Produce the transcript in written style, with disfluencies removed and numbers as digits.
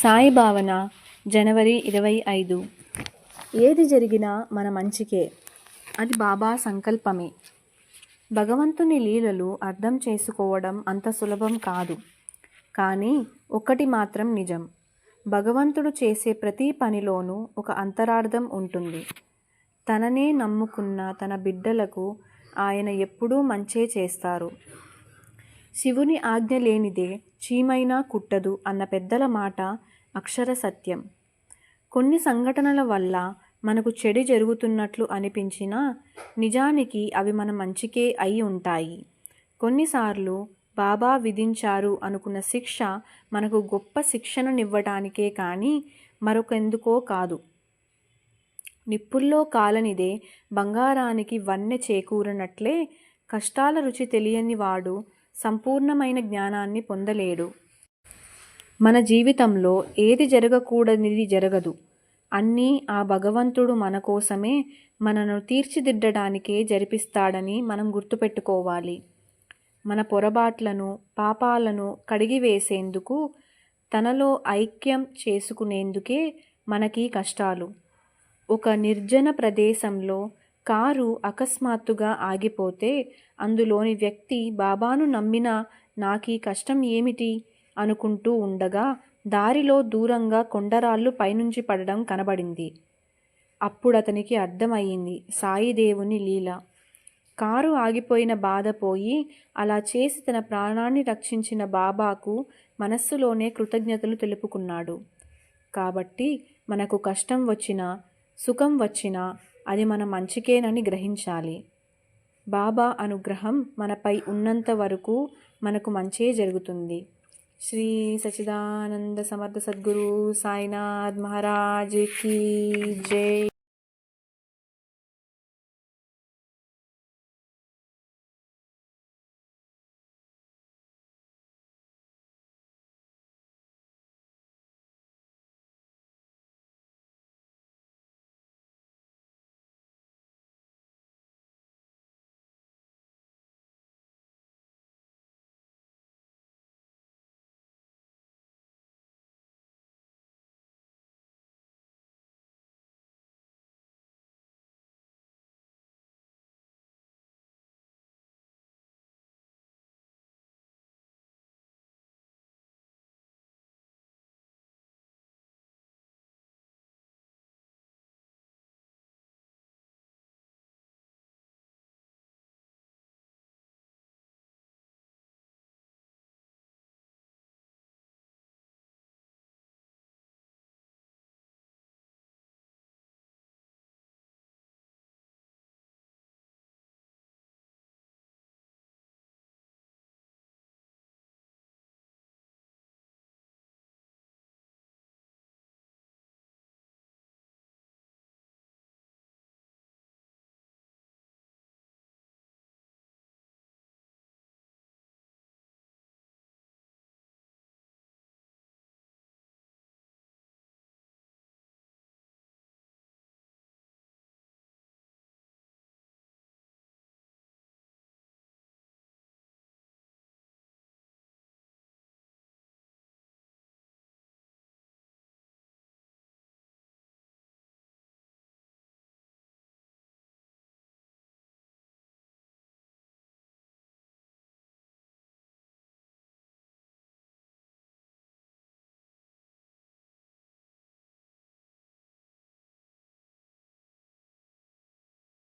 సాయి భావన జనవరి 25. ఏది జరిగినా మన మంచికే, అది బాబా సంకల్పమే. భగవంతుని లీలలు అర్థం చేసుకోవడం అంత సులభం కాదు. కానీ ఒక్కటి మాత్రం నిజం, భగవంతుడు చేసే ప్రతి పనిలోనూ ఒక అంతరార్థం ఉంటుంది. తననే నమ్ముకున్న తన బిడ్డలకు ఆయన ఎప్పుడూ మంచే చేస్తారు. శివుని ఆజ్ఞ లేనిదే చీమైనా కుట్టదు అన్న పెద్దల మాట అక్షర సత్యం. కొన్ని సంఘటనల వల్ల మనకు చెడు జరుగుతున్నట్లు అనిపించినా నిజానికి అవి మన మంచికే అయి ఉంటాయి. కొన్నిసార్లు బాబా విధించారు అనుకున్న శిక్ష మనకు గొప్ప శిక్షణనివ్వటానికే కానీ మరొకెందుకో కాదు. నిప్పుల్లో కాలనిదే బంగారానికి వన్నె చేకూరనట్లే కష్టాల రుచి తెలియని వాడు సంపూర్ణమైన జ్ఞానాన్ని పొందలేడు. మన జీవితంలో ఏది జరగకూడనిది జరగదు. అన్నీ ఆ భగవంతుడు మన కోసమే, మనను తీర్చిదిద్దడానికే జరిపిస్తాడని మనం గుర్తుపెట్టుకోవాలి. మన పొరపాట్లను, పాపాలను కడిగివేసేందుకు, తనలో ఐక్యం చేసుకునేందుకే మనకీ కష్టాలు. ఒక నిర్జన ప్రదేశంలో కారు అకస్మాత్తుగా ఆగిపోతే అందులోని వ్యక్తి బాబాను నమ్మినా నాకీ కష్టం ఏమిటి అనుకుంటూ ఉండగా దారిలో దూరంగా కొండరాళ్ళు పైనుంచి పడడం కనబడింది. అప్పుడతనికి అర్థమయ్యింది సాయిదేవుని లీల. కారు ఆగిపోయిన బాధ పోయి అలా చేసి తన ప్రాణాన్ని రక్షించిన బాబాకు మనస్సులోనే కృతజ్ఞతలు తెలుపుకున్నాడు. కాబట్టి మనకు కష్టం వచ్చినా, సుఖం వచ్చినా అది మన మంచికేనని గ్రహించాలి. బాబా అనుగ్రహం మనపై ఉన్నంత వరకు మనకు మంచే జరుగుతుంది. శ్రీ సచ్చిదానంద సమర్థ సద్గురు సాయినాథ్ మహారాజ్ కీ జై.